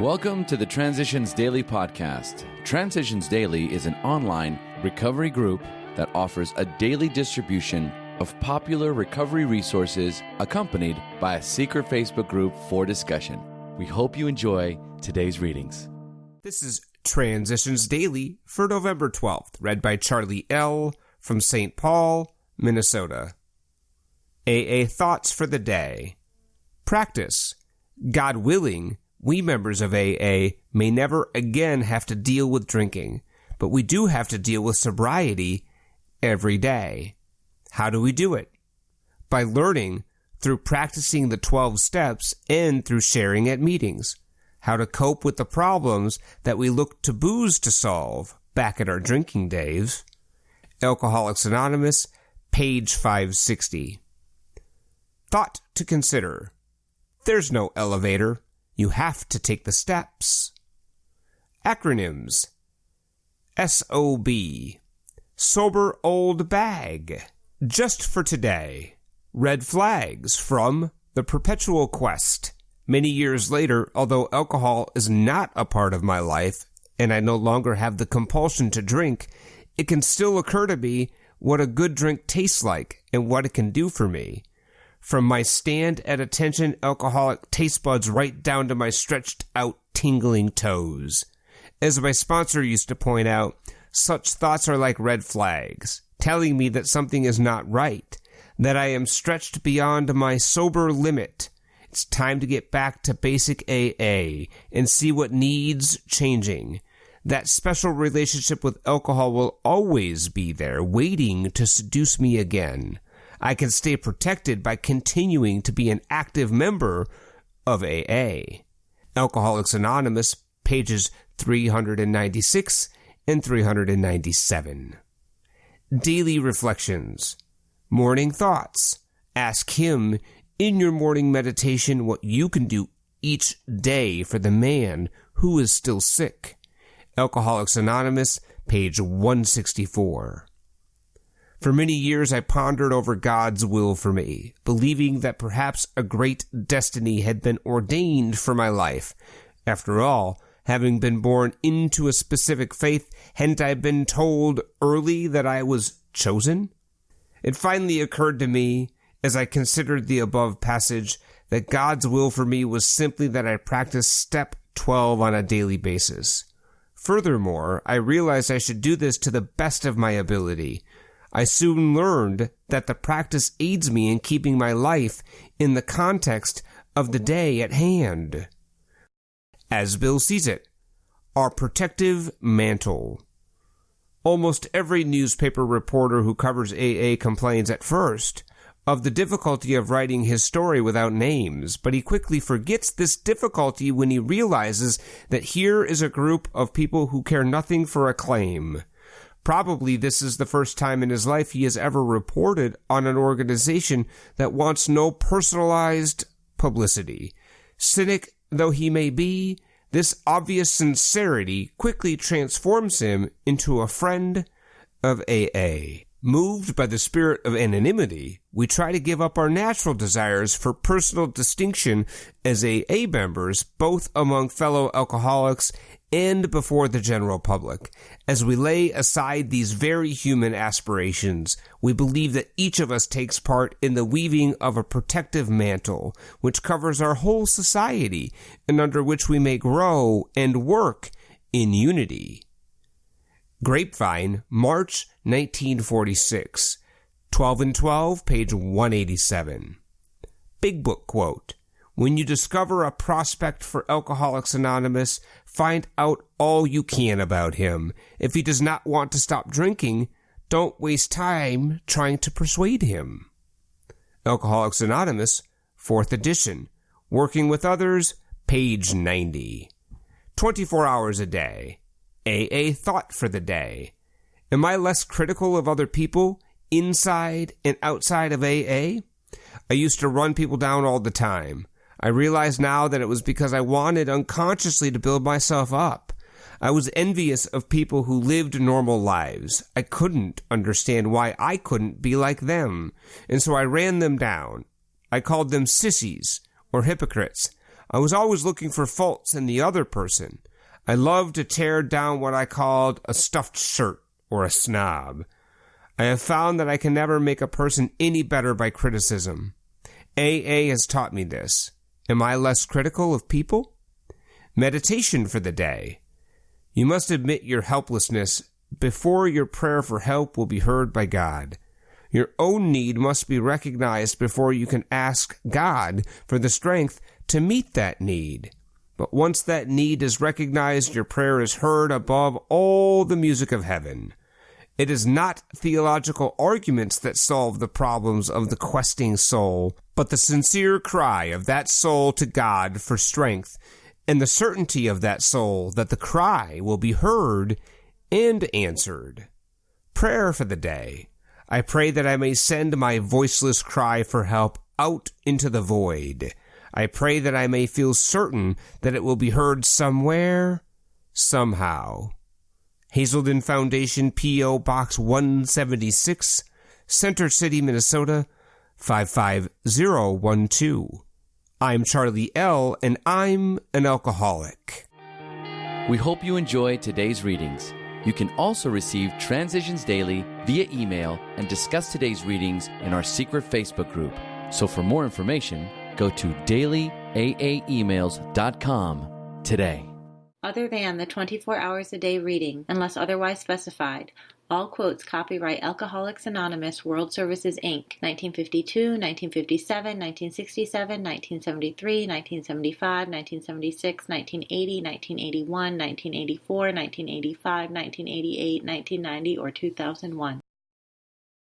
Welcome to the Transitions Daily podcast. Transitions Daily is an online recovery group that offers a daily distribution of popular recovery resources accompanied by a secret Facebook group for discussion. We hope you enjoy today's readings. This is Transitions Daily for November 12th, read by Charlie L. from St. Paul, Minnesota. AA Thoughts for the Day. Practice. God willing, we members of AA may never again have to deal with drinking, but we do have to deal with sobriety every day. How do we do it? By learning through practicing the 12 steps and through sharing at meetings. How to cope with the problems that we look to booze to solve back at our drinking days. Alcoholics Anonymous, page 560. Thought to consider. There's no elevator. You have to take the steps. Acronyms. SOB. Sober Old Bag. Just for today. Red flags from The Perpetual Quest. Many years later, although alcohol is not a part of my life, and I no longer have the compulsion to drink, it can still occur to me what a good drink tastes like and what it can do for me. From my stand at attention alcoholic taste buds right down to my stretched out tingling toes. As my sponsor used to point out, such thoughts are like red flags, telling me that something is not right, that I am stretched beyond my sober limit. It's time to get back to basic AA and see what needs changing. That special relationship with alcohol will always be there, waiting to seduce me again. I can stay protected by continuing to be an active member of AA. Alcoholics Anonymous, pages 396 and 397. Daily Reflections. Morning Thoughts. Ask Him in your morning meditation what you can do each day for the man who is still sick. Alcoholics Anonymous, page 164. For many years I pondered over God's will for me, believing that perhaps a great destiny had been ordained for my life. After all, having been born into a specific faith, hadn't I been told early that I was chosen? It finally occurred to me, as I considered the above passage, that God's will for me was simply that I practice step 12 on a daily basis. Furthermore, I realized I should do this to the best of my ability. I soon learned that the practice aids me in keeping my life in the context of the day at hand. As Bill sees it, our protective mantle. Almost every newspaper reporter who covers AA complains at first of the difficulty of writing his story without names, but he quickly forgets this difficulty when he realizes that here is a group of people who care nothing for acclaim. Probably this is the first time in his life he has ever reported on an organization that wants no personalized publicity. Cynic though he may be, this obvious sincerity quickly transforms him into a friend of AA. Moved by the spirit of anonymity, we try to give up our natural desires for personal distinction as AA members, both among fellow alcoholics and before the general public. As we lay aside these very human aspirations, we believe that each of us takes part in the weaving of a protective mantle, which covers our whole society, and under which we may grow and work in unity. Grapevine, March 1946. 12 and 12, page 187. Big Book quote. When you discover a prospect for Alcoholics Anonymous, find out all you can about him. If he does not want to stop drinking, don't waste time trying to persuade him. Alcoholics Anonymous, 4th edition. Working with Others, page 90. 24 hours a day. AA Thought for the Day. Am I less critical of other people inside and outside of AA? I used to run people down all the time. I realize now that it was because I wanted unconsciously to build myself up. I was envious of people who lived normal lives. I couldn't understand why I couldn't be like them, and so I ran them down. I called them sissies or hypocrites. I was always looking for faults in the other person. I loved to tear down what I called a stuffed shirt or a snob. I have found that I can never make a person any better by criticism. AA has taught me this. Am I less critical of people? Meditation for the day. You must admit your helplessness before your prayer for help will be heard by God. Your own need must be recognized before you can ask God for the strength to meet that need. But once that need is recognized, your prayer is heard above all the music of heaven. It is not theological arguments that solve the problems of the questing soul, but the sincere cry of that soul to God for strength, and the certainty of that soul that the cry will be heard and answered. Prayer for the day. I pray that I may send my voiceless cry for help out into the void. I pray that I may feel certain that it will be heard somewhere, somehow. Hazelden Foundation, P.O. Box 176, Center City, Minnesota, 55012. I'm Charlie L., and I'm an alcoholic. We hope you enjoyed today's readings. You can also receive Transitions Daily via email and discuss today's readings in our secret Facebook group. So for more information, go to dailyaaemails.com today. Other than the 24 hours a day reading, unless otherwise specified, all quotes copyright Alcoholics Anonymous World Services, Inc., 1952, 1957, 1967, 1973, 1975, 1976, 1980, 1981, 1984, 1985, 1988, 1990, or 2001.